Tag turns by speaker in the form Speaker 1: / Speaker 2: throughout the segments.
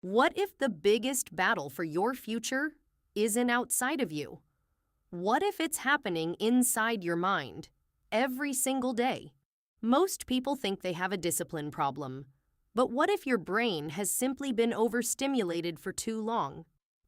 Speaker 1: What if the biggest battle for your future isn't outside of you? What if it's happening inside your mind every single day? Most people think they have a discipline problem, but what if your brain has simply been overstimulated for too long?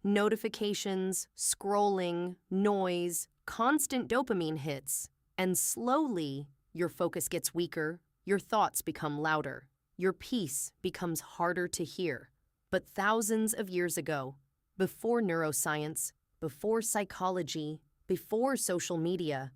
Speaker 1: Notifications, scrolling, noise, constant dopamine hits, and slowly your focus gets weaker, your thoughts become louder, your peace becomes harder to hear. But thousands of years ago, before neuroscience, before psychology, before social media,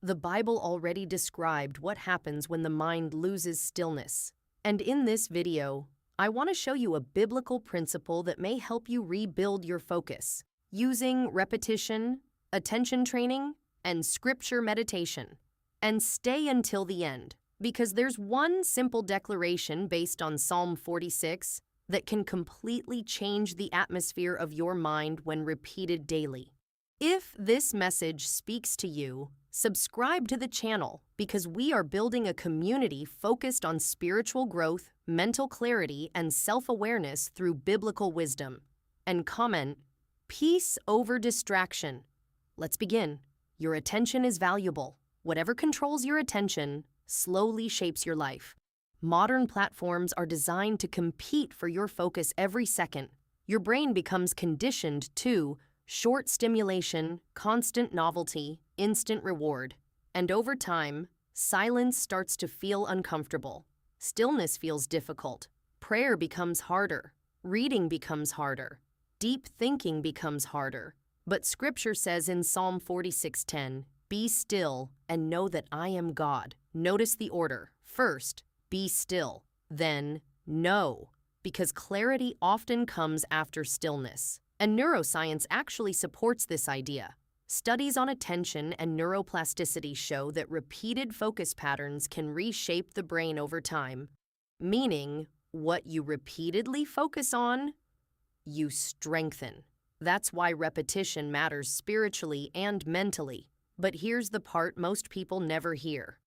Speaker 1: the Bible already described what happens when the mind loses stillness. And in this video, I want to show you a biblical principle that may help you rebuild your focus using repetition, attention training, and scripture meditation. And stay until the end, because there's one simple declaration based on Psalm 46 that can completely change the atmosphere of your mind when repeated daily. If this message speaks to you, subscribe to the channel because we are building a community focused on spiritual growth, mental clarity, and self-awareness through biblical wisdom. And comment, peace over distraction. Let's begin. Your attention is valuable. Whatever controls your attention slowly shapes your life. Modern platforms are designed to compete for your focus every second. Your brain becomes conditioned to short stimulation, constant novelty, instant reward. And over time, silence starts to feel uncomfortable. Stillness feels difficult. Prayer becomes harder. Reading becomes harder. Deep thinking becomes harder. But Scripture says in Psalm 46:10, "Be still and know that I am God." Notice the order. First, be still, then know, because clarity often comes after stillness. And neuroscience actually supports this idea. Studies on attention and neuroplasticity show that repeated focus patterns can reshape the brain over time, meaning what you repeatedly focus on, you strengthen. That's why repetition matters spiritually and mentally. But here's the part most people never hear.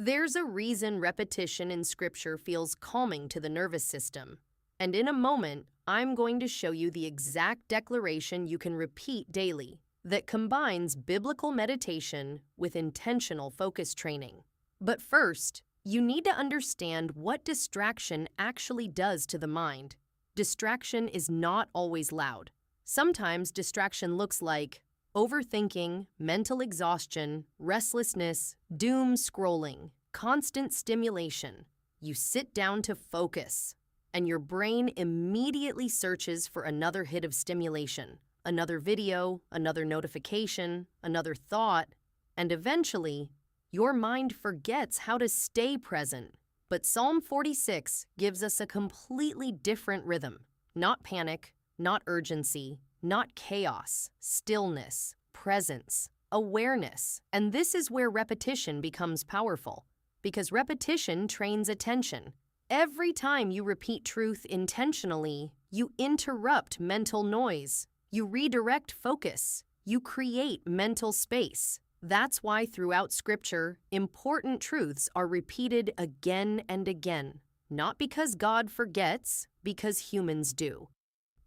Speaker 1: There's a reason repetition in Scripture feels calming to the nervous system. And in a moment, I'm going to show you the exact declaration you can repeat daily that combines biblical meditation with intentional focus training. But first, you need to understand what distraction actually does to the mind. Distraction is not always loud. Sometimes distraction looks like overthinking, mental exhaustion, restlessness, doom scrolling, constant stimulation. You sit down to focus, and your brain immediately searches for another hit of stimulation, another video, another notification, another thought, and eventually, your mind forgets how to stay present. But Psalm 46 gives us a completely different rhythm. Not panic, not urgency, not chaos, stillness, presence, awareness. And this is where repetition becomes powerful, because repetition trains attention. Every time you repeat truth intentionally, you interrupt mental noise, you redirect focus, you create mental space. That's why throughout Scripture, important truths are repeated again and again, not because God forgets, because humans do.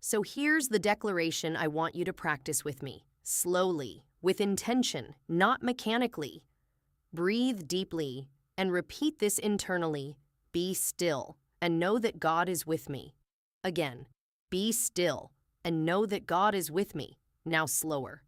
Speaker 1: So here's the declaration I want you to practice with me. Slowly, with intention, not mechanically. Breathe deeply and repeat this internally. Be still and know that God is with me. Again, be still and know that God is with me. Now slower.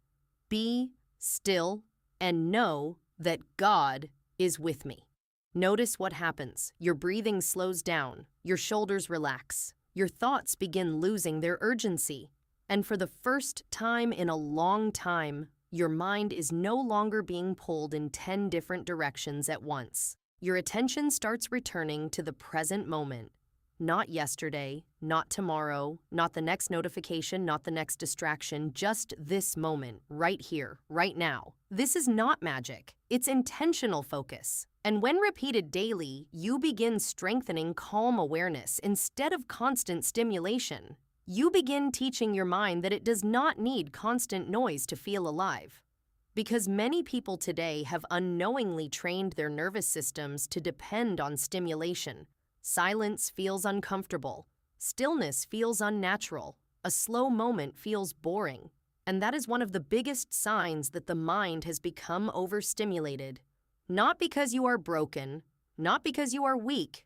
Speaker 1: Be still and know that God is with me. Notice what happens. Your breathing slows down. Your shoulders relax. Your thoughts begin losing their urgency. And for the first time in a long time, your mind is no longer being pulled in 10 different directions at once. Your attention starts returning to the present moment. Not yesterday, not tomorrow, not the next notification, not the next distraction, just this moment, right here, right now. This is not magic. It's intentional focus. And when repeated daily, you begin strengthening calm awareness instead of constant stimulation. You begin teaching your mind that it does not need constant noise to feel alive. Because many people today have unknowingly trained their nervous systems to depend on stimulation. Silence feels uncomfortable. Stillness feels unnatural. A slow moment feels boring. And that is one of the biggest signs that the mind has become overstimulated. Not because you are broken, not because you are weak,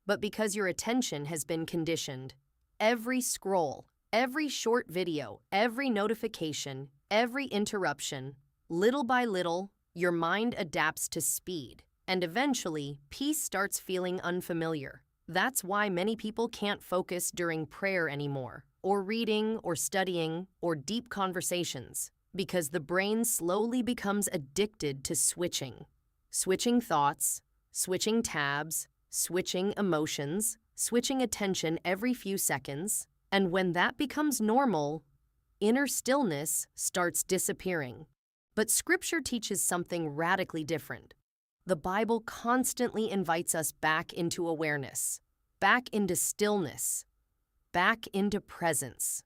Speaker 1: but because your attention has been conditioned. Every scroll, every short video, every notification, every interruption, little by little, your mind adapts to speed. And eventually, peace starts feeling unfamiliar. That's why many people can't focus during prayer anymore, or reading, or studying, or deep conversations, because the brain slowly becomes addicted to switching. Switching thoughts, switching tabs, switching emotions, switching attention every few seconds, and when that becomes normal, inner stillness starts disappearing. But Scripture teaches something radically different. The Bible constantly invites us back into awareness, back into stillness, back into presence.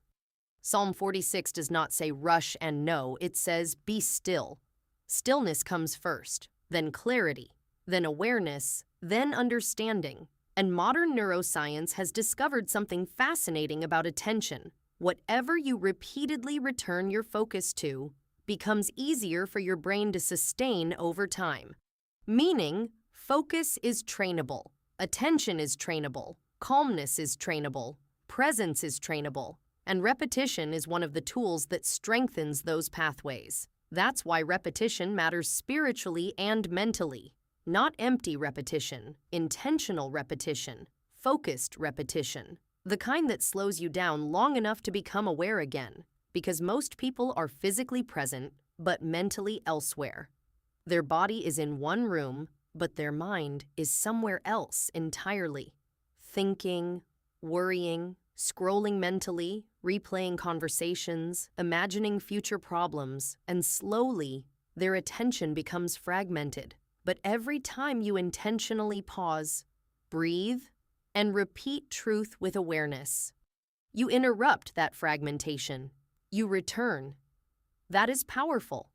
Speaker 1: Psalm 46 does not say rush and know, it says be still. Stillness comes first, then clarity, then awareness, then understanding. And modern neuroscience has discovered something fascinating about attention. Whatever you repeatedly return your focus to becomes easier for your brain to sustain over time. Meaning, focus is trainable, attention is trainable, calmness is trainable, presence is trainable, and repetition is one of the tools that strengthens those pathways. That's why repetition matters spiritually and mentally. Not empty repetition, intentional repetition, focused repetition. The kind that slows you down long enough to become aware again, because most people are physically present, but mentally elsewhere. Their body is in one room, but their mind is somewhere else entirely. Thinking, worrying, scrolling mentally, replaying conversations, imagining future problems, and slowly, their attention becomes fragmented. But every time you intentionally pause, breathe, and repeat truth with awareness, you interrupt that fragmentation. You return. That is powerful.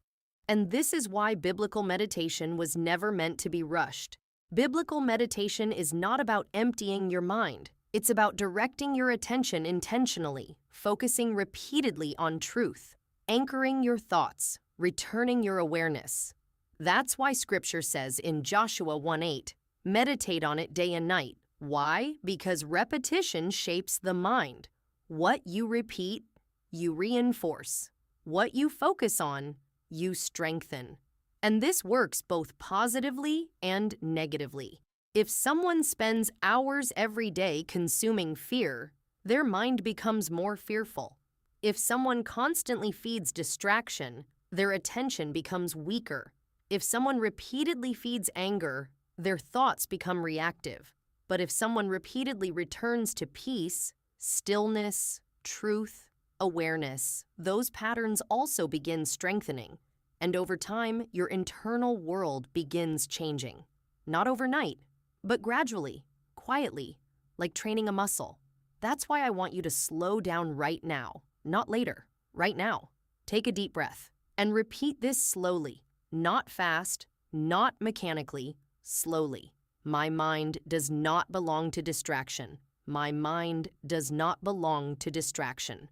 Speaker 1: And this is why biblical meditation was never meant to be rushed. Biblical meditation is not about emptying your mind. It's about directing your attention intentionally, focusing repeatedly on truth, anchoring your thoughts, returning your awareness. That's why Scripture says in Joshua 1:8, meditate on it day and night. Why? Because repetition shapes the mind. What you repeat, you reinforce. What you focus on, you strengthen. And this works both positively and negatively. If someone spends hours every day consuming fear, their mind becomes more fearful. If someone constantly feeds distraction, their attention becomes weaker. If someone repeatedly feeds anger, their thoughts become reactive. But if someone repeatedly returns to peace, stillness, truth, awareness, those patterns also begin strengthening. And over time, your internal world begins changing. Not overnight, but gradually, quietly, like training a muscle. That's why I want you to slow down right now, not later, right now. Take a deep breath and repeat this slowly, not fast, not mechanically, slowly. My mind does not belong to distraction. My mind does not belong to distraction.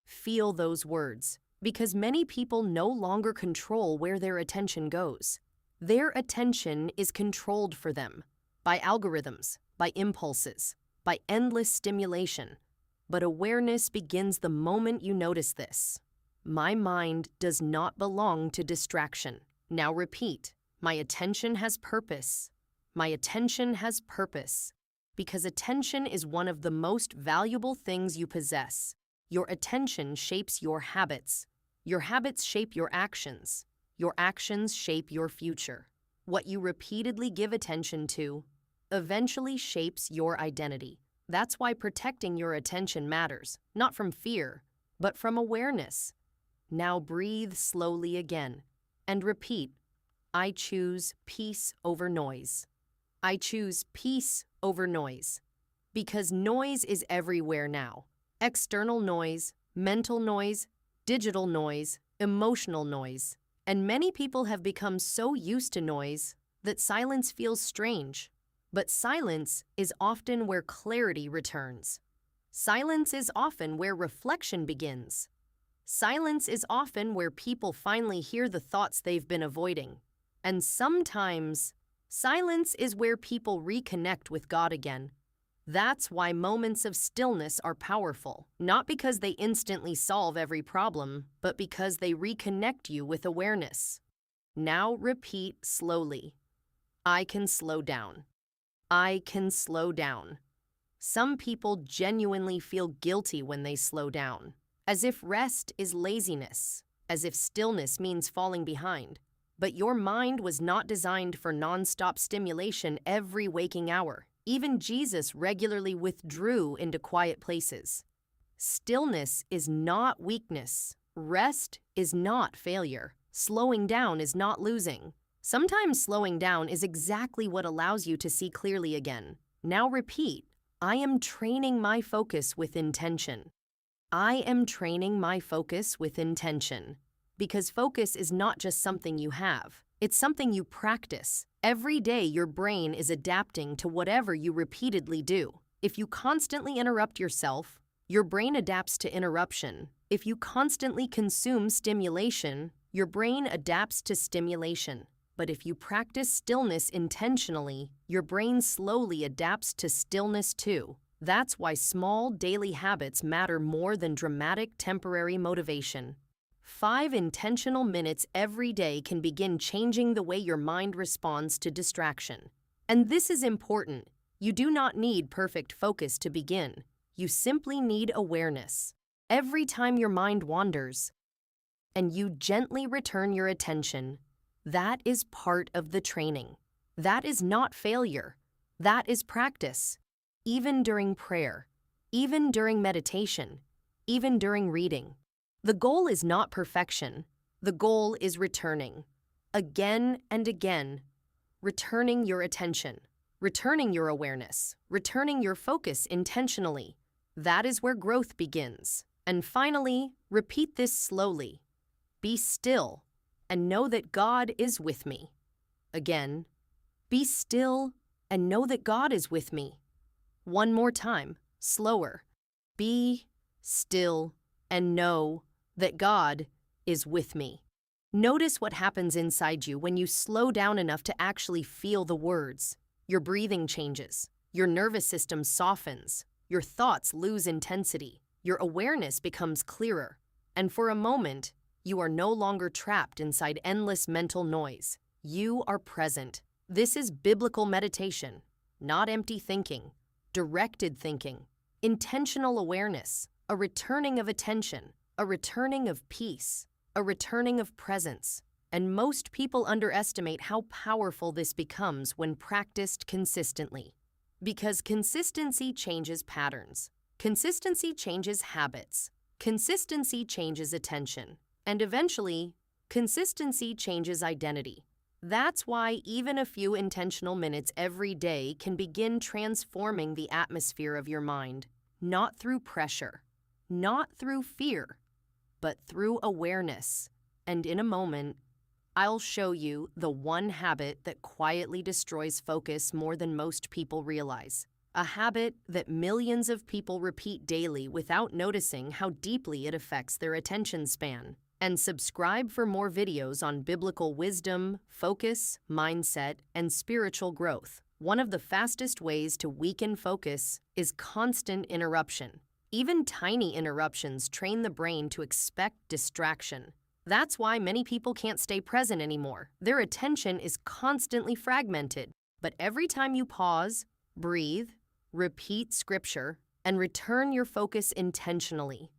Speaker 1: Feel those words, because many people no longer control where their attention goes. Their attention is controlled for them by algorithms, by impulses, by endless stimulation. But awareness begins the moment you notice this. My mind does not belong to distraction. Now repeat, my attention has purpose. My attention has purpose. Because attention is one of the most valuable things you possess. Your attention shapes your habits. Your habits shape your actions. Your actions shape your future. What you repeatedly give attention to eventually shapes your identity. That's why protecting your attention matters, not from fear, but from awareness. Now breathe slowly again and repeat, I choose peace over noise. I choose peace over noise. Because noise is everywhere now. External noise, mental noise, digital noise, emotional noise. And many people have become so used to noise that silence feels strange. But silence is often where clarity returns. Silence is often where reflection begins. Silence is often where people finally hear the thoughts they've been avoiding. And sometimes, silence is where people reconnect with God again. That's why moments of stillness are powerful, not because they instantly solve every problem, but because they reconnect you with awareness. Now repeat slowly. I can slow down. I can slow down. Some people genuinely feel guilty when they slow down, as if rest is laziness, as if stillness means falling behind. But your mind was not designed for nonstop stimulation every waking hour. Even Jesus regularly withdrew into quiet places. Stillness is not weakness. Rest is not failure. Slowing down is not losing. Sometimes slowing down is exactly what allows you to see clearly again. Now repeat, I am training my focus with intention. I am training my focus with intention. Because focus is not just something you have, it's something you practice. Every day your brain is adapting to whatever you repeatedly do. If you constantly interrupt yourself, your brain adapts to interruption. If you constantly consume stimulation, your brain adapts to stimulation. But if you practice stillness intentionally, your brain slowly adapts to stillness too. That's why small daily habits matter more than dramatic temporary motivation. 5 intentional minutes every day can begin changing the way your mind responds to distraction. And this is important. You do not need perfect focus to begin. You simply need awareness. Every time your mind wanders, and you gently return your attention, that is part of the training. That is not failure. That is practice. Even during prayer, even during meditation, even during reading. The goal is not perfection. The goal is returning. Again and again. Returning your attention. Returning your awareness. Returning your focus intentionally. That is where growth begins. And finally, repeat this slowly. Be still and know that God is with me. Again, be still and know that God is with me. One more time, slower. Be still and know that God is with me. Notice what happens inside you when you slow down enough to actually feel the words. Your breathing changes. Your nervous system softens. Your thoughts lose intensity. Your awareness becomes clearer. And for a moment, you are no longer trapped inside endless mental noise. You are present. This is biblical meditation, not empty thinking, directed thinking, intentional awareness, a returning of attention, a returning of peace, a returning of presence. And most people underestimate how powerful this becomes when practiced consistently. Because consistency changes patterns. Consistency changes habits. Consistency changes attention. And eventually, consistency changes identity. That's why even a few intentional minutes every day can begin transforming the atmosphere of your mind, not through pressure, not through fear, but through awareness. And in a moment, I'll show you the one habit that quietly destroys focus more than most people realize. A habit that millions of people repeat daily without noticing how deeply it affects their attention span. And subscribe for more videos on biblical wisdom, focus, mindset, and spiritual growth. One of the fastest ways to weaken focus is constant interruption. Even tiny interruptions train the brain to expect distraction. That's why many people can't stay present anymore. Their attention is constantly fragmented. But every time you pause, breathe, repeat scripture, and return your focus intentionally,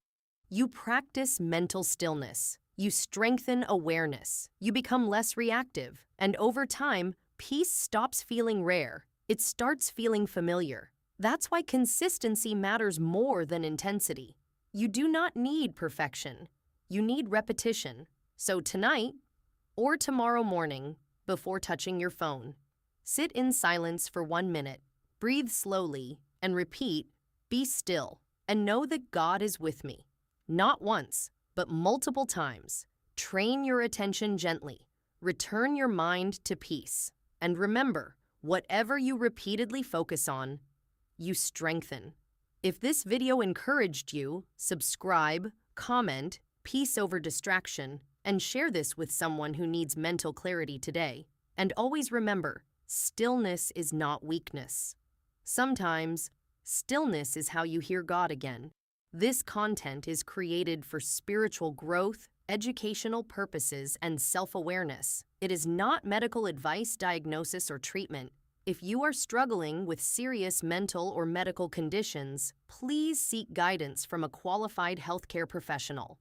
Speaker 1: you practice mental stillness. You strengthen awareness. You become less reactive. And over time, peace stops feeling rare. It starts feeling familiar. That's why consistency matters more than intensity. You do not need perfection. You need repetition. So tonight, or tomorrow morning, before touching your phone, sit in silence for 1 minute. Breathe slowly and repeat, be still, and know that God is with me. Not once, but multiple times. Train your attention gently. Return your mind to peace. And remember, whatever you repeatedly focus on, you strengthen. If this video encouraged you, subscribe, comment, peace over distraction, and share this with someone who needs mental clarity today. And always remember, stillness is not weakness. Sometimes, stillness is how you hear God again. This content is created for spiritual growth, educational purposes, and self-awareness. It is not medical advice, diagnosis, or treatment. If you are struggling with serious mental or medical conditions, please seek guidance from a qualified healthcare professional.